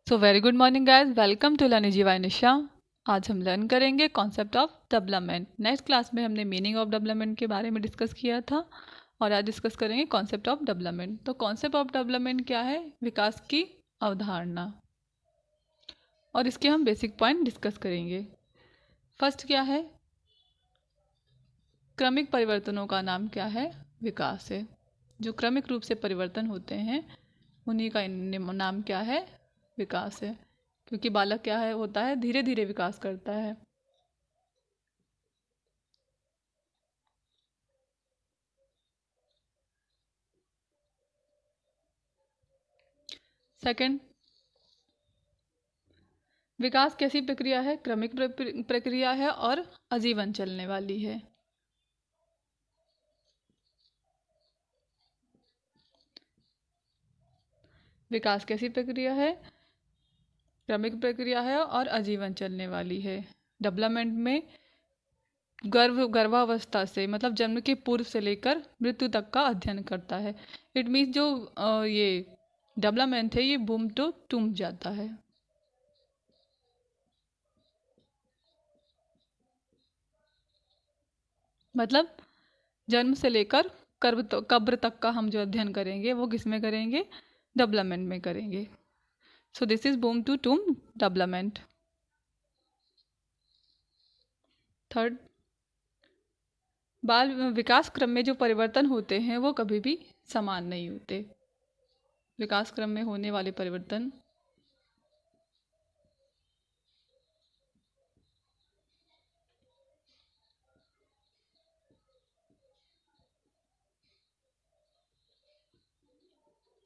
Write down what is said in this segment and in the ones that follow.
So very good morning guys, welcome to learn Jeeva Nisha. आज हम learn करेंगे concept of development. Next class में हमने मीनिंग ऑफ डेवलपमेंट के बारे में डिस्कस किया था और आज डिस्कस करेंगे कॉन्सेप्ट ऑफ डेवलपमेंट। तो कॉन्सेप्ट ऑफ डेवलपमेंट क्या है? विकास की अवधारणा, और इसके हम बेसिक पॉइंट डिस्कस करेंगे। फर्स्ट क्या है? क्रमिक परिवर्तनों का नाम क्या है? विकास है। जो क्रमिक रूप से परिवर्तन होते हैं उन्हीं का नाम क्या है? विकास है। क्योंकि बालक क्या है होता है, धीरे धीरे विकास करता है। सेकंड, विकास कैसी प्रक्रिया है? क्रमिक प्रक्रिया है और आजीवन चलने वाली है। विकास कैसी प्रक्रिया है? क्रमिक प्रक्रिया है और आजीवन चलने वाली है। डेवलपमेंट में गर्भावस्था से मतलब जन्म के पूर्व से लेकर मृत्यु तक का अध्ययन करता है। इट मीन्स जो ये डेवलपमेंट है ये बूम टू टूम जाता है। मतलब जन्म से लेकर कब्र तक का हम जो अध्ययन करेंगे वो किस में करेंगे? डेवलपमेंट में करेंगे। सो दिस इज बूम टू टूम डेवलपमेंट। थर्ड, बाल विकास क्रम में जो परिवर्तन होते हैं वो कभी भी समान नहीं होते। विकास क्रम में होने वाले परिवर्तन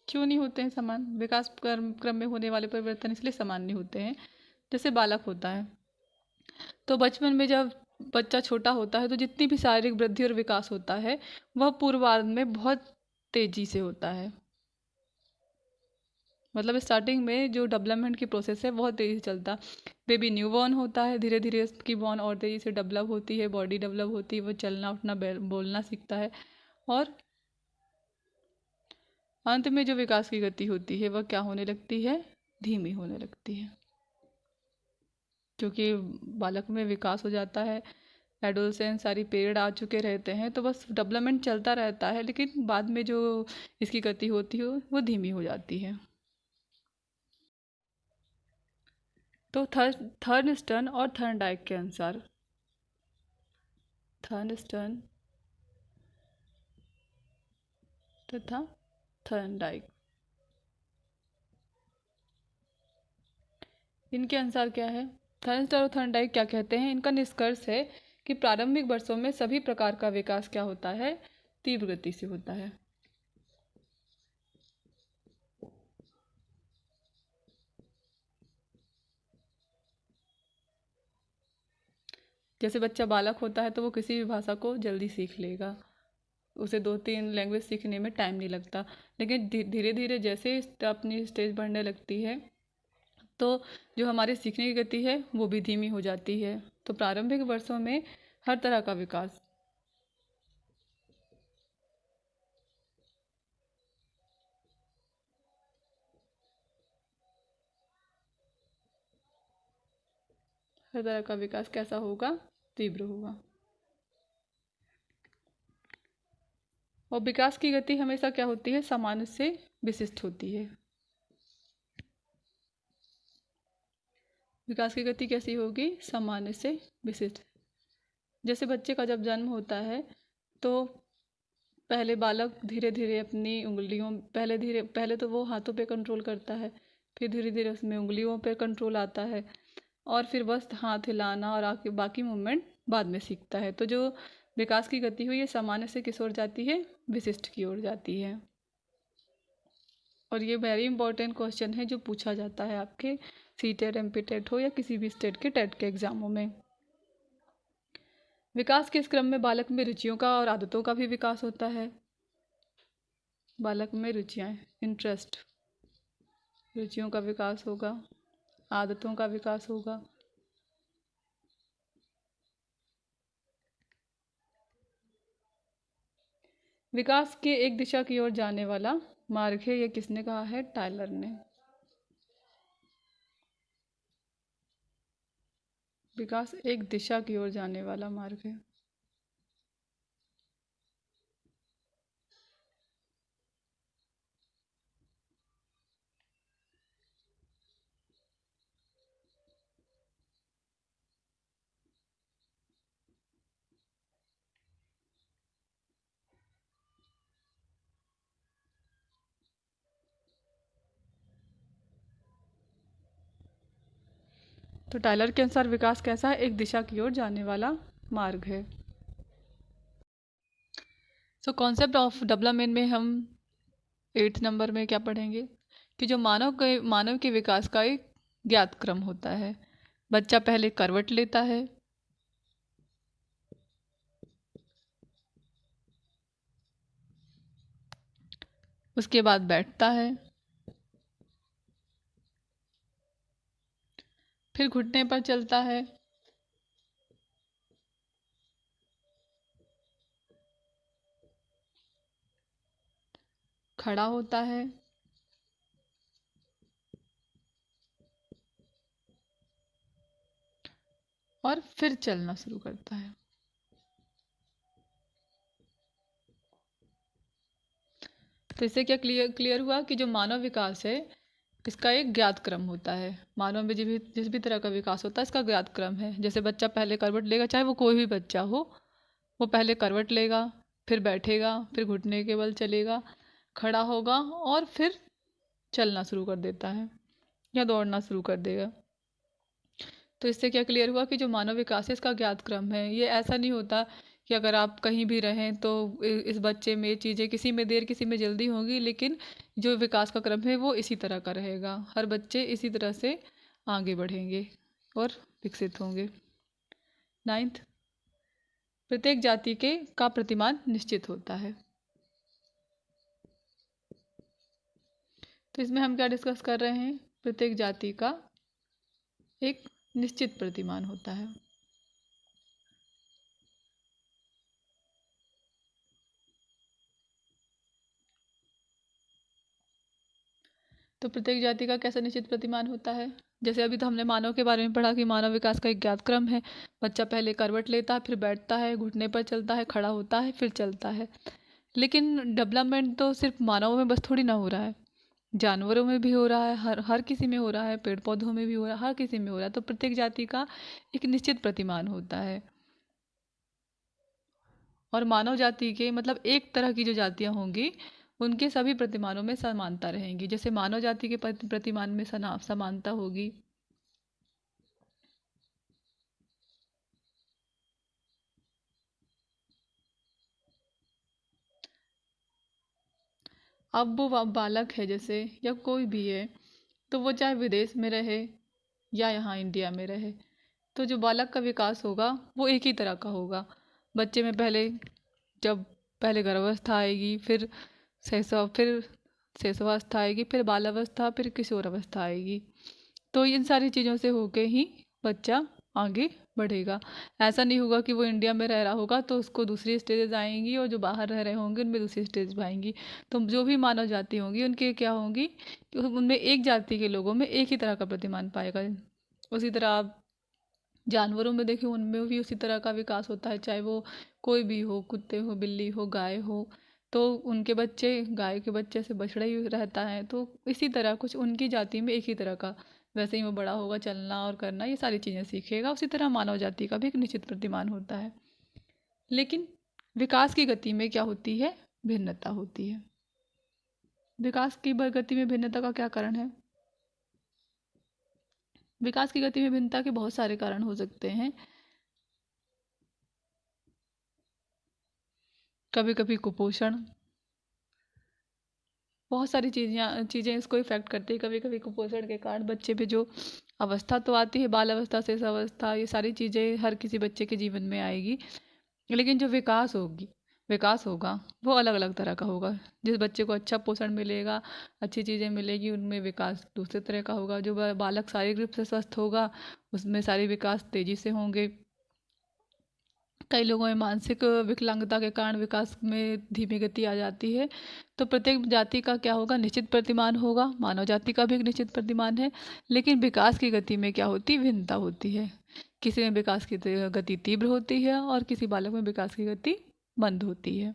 क्यों नहीं होते हैं समान? विकास क्रम में होने वाले परिवर्तन इसलिए समान नहीं होते हैं। जैसे बालक होता है तो बचपन में जब बच्चा छोटा होता है तो जितनी भी शारीरिक वृद्धि और विकास होता है वह पूर्वार्ध में बहुत तेजी से होता है। मतलब स्टार्टिंग में जो डेवलपमेंट की प्रोसेस है बहुत तेज़ी से चलता। बेबी न्यू बॉर्न होता है, धीरे धीरे उसकी बॉर्न और तेज़ी से डेवलप होती है, बॉडी डेवलप होती है, वो चलना उठना बोलना सीखता है। और अंत में जो विकास की गति होती है वह क्या होने लगती है? धीमी होने लगती है। क्योंकि बालक में विकास हो जाता है, एडोलसेंस सारी पीरियड आ चुके रहते हैं, तो बस डेवलपमेंट चलता रहता है, लेकिन बाद में जो इसकी गति होती है वो धीमी हो जाती है। तो थर्नस्टन और थर्नडाइक के अनुसार, थर्नस्टन तथा थर्नडाइक, इनके अनुसार क्या है? थर्नस्टन और थर्नडाइक क्या कहते हैं? इनका निष्कर्ष है कि प्रारंभिक वर्षों में सभी प्रकार का विकास क्या होता है? तीव्र गति से होता है। जैसे बच्चा बालक होता है तो वो किसी भी भाषा को जल्दी सीख लेगा, उसे 2-3 लैंग्वेज सीखने में टाइम नहीं लगता। लेकिन धीरे धीरे जैसे अपनी स्टेज बढ़ने लगती है तो जो हमारे सीखने की गति है वो भी धीमी हो जाती है। तो प्रारंभिक वर्षों में हर तरह का विकास, हर तरह का विकास कैसा होगा? तीव्र होगा। और विकास की गति हमेशा क्या होती है? सामान्य से विशिष्ट होती है। विकास की गति कैसी होगी? सामान्य से विशिष्ट। जैसे बच्चे का जब जन्म होता है तो पहले बालक धीरे धीरे अपनी उंगलियों, पहले तो वो हाथों पे कंट्रोल करता है, फिर धीरे धीरे उसमें उंगलियों पे कंट्रोल आता है, और फिर बस हाथ हिलाना और आके बाकी मूवमेंट बाद में सीखता है। तो जो विकास की गति हुई ये सामान्य से किस ओर जाती है? विशिष्ट की ओर जाती है। और ये वेरी इंपॉर्टेंट क्वेश्चन है जो पूछा जाता है आपके सीटेट, एमपीटेट हो या किसी भी स्टेट के टेट के एग्जामों में। विकास के इस क्रम में बालक में रुचियों का और आदतों का भी विकास होता है। बालक में रुचियाँ, इंटरेस्ट, रुचियों का विकास होगा, आदतों का विकास होगा। विकास के एक दिशा की ओर जाने वाला मार्ग है, ये किसने कहा है? टायलर ने। विकास एक दिशा की ओर जाने वाला मार्ग है। तो टाइलर के अनुसार विकास कैसा है? एक दिशा की ओर जाने वाला मार्ग है। सो कॉन्सेप्ट ऑफ डेवलपमेंट में हम 8 नंबर में क्या पढ़ेंगे कि जो मानव के विकास का एक ज्ञात क्रम होता है। बच्चा पहले करवट लेता है, उसके बाद बैठता है, फिर घुटने पर चलता है, खड़ा होता है, और फिर चलना शुरू करता है। तो इससे क्या क्लियर हुआ कि जो मानव विकास है इसका एक ज्ञात क्रम होता है। मानव में जिस भी तरह का विकास होता है इसका ज्ञात क्रम है। जैसे बच्चा पहले करवट लेगा, चाहे वो कोई भी बच्चा हो, वो पहले करवट लेगा, फिर बैठेगा, फिर घुटने के बल चलेगा, खड़ा होगा और फिर चलना शुरू कर देता है या दौड़ना शुरू कर देगा। तो इससे क्या क्लियर हुआ कि जो मानव विकास है इसका ज्ञात क्रम है। ये ऐसा नहीं होता कि अगर आप कहीं भी रहें तो इस बच्चे में चीज़ें किसी में देर किसी में जल्दी होंगी, लेकिन जो विकास का क्रम है वो इसी तरह का रहेगा। हर बच्चे इसी तरह से आगे बढ़ेंगे और विकसित होंगे। 9th, प्रत्येक जाति के का प्रतिमान निश्चित होता है। तो इसमें हम क्या डिस्कस कर रहे हैं? प्रत्येक जाति का एक निश्चित प्रतिमान होता है। तो प्रत्येक जाति का कैसा निश्चित प्रतिमान होता है? जैसे अभी तो हमने मानव के बारे में पढ़ा कि मानव विकास का एक ज्ञात क्रम है। बच्चा पहले करवट लेता है, फिर बैठता है, घुटने पर चलता है, खड़ा होता है, फिर चलता है। लेकिन डेवलपमेंट तो सिर्फ मानवों में बस थोड़ी ना हो रहा है, जानवरों में भी हो रहा है, हर किसी में हो रहा है, पेड़ पौधों में भी हो रहा है, हर किसी में हो रहा है। तो प्रत्येक जाति का एक निश्चित प्रतिमान होता है। और मानव जाति के मतलब एक तरह की जो जातियाँ होंगी उनके सभी प्रतिमानों में समानता रहेंगी। जैसे मानव जाति के प्रतिमान में समानता होगी, अब वो बालक है जैसे या कोई भी है, तो वो चाहे विदेश में रहे या यहाँ इंडिया में रहे, तो जो बालक का विकास होगा वो एक ही तरह का होगा। बच्चे में पहले गर्भावस्था आएगी, फिर शैशवावस्था आएगी, फिर बालावस्था, फिर किशोर अवस्था आएगी। तो इन सारी चीज़ों से होके ही बच्चा आगे बढ़ेगा। ऐसा नहीं होगा कि वो इंडिया में रह रहा होगा तो उसको दूसरी स्टेजेस आएंगी और जो बाहर रह रहे होंगे उनमें दूसरी स्टेज आएंगी। तो जो भी मानव जाति होंगी उनके क्या होंगी कि उनमें एक जाति के लोगों में एक ही तरह का प्रतिमान पाएगा। उसी तरह आप जानवरों में देखिए, उनमें भी उसी तरह का विकास होता है, चाहे वो कोई भी हो, कुत्ते हो, बिल्ली हो, गाय हो। तो उनके बच्चे गाय के बच्चे से बछड़ा ही रहता है। तो इसी तरह कुछ उनकी जाति में एक ही तरह का, वैसे ही वो बड़ा होगा, चलना और करना ये सारी चीज़ें सीखेगा। उसी तरह मानव जाति का भी एक निश्चित प्रतिमान होता है। लेकिन विकास की गति में क्या होती है? भिन्नता होती है। विकास की गति में भिन्नता का क्या कारण है? विकास की गति में भिन्नता के बहुत सारे कारण हो सकते हैं। कभी कभी कुपोषण, बहुत सारी चीज़ें इसको इफ़ेक्ट करती है। कभी कभी कुपोषण के कारण बच्चे पे जो अवस्था तो आती है, बाल अवस्था, शेष अवस्था, ये सारी चीज़ें हर किसी बच्चे के जीवन में आएगी। लेकिन जो विकास होगा वो अलग अलग तरह का होगा। जिस बच्चे को अच्छा पोषण मिलेगा, अच्छी चीज़ें मिलेगी, उनमें विकास दूसरे तरह का होगा। जो बालक शारीरिक रूप से स्वस्थ होगा उसमें सारे विकास तेज़ी से होंगे। कई लोगों में मानसिक विकलांगता के कारण विकास में धीमी गति आ जाती है। तो प्रत्येक जाति का क्या होगा? निश्चित प्रतिमान होगा। मानव जाति का भी एक निश्चित प्रतिमान है, लेकिन विकास की गति में क्या होती है? भिन्नता होती है। किसी में विकास की गति तीव्र होती है और किसी बालक में विकास की गति मंद होती है।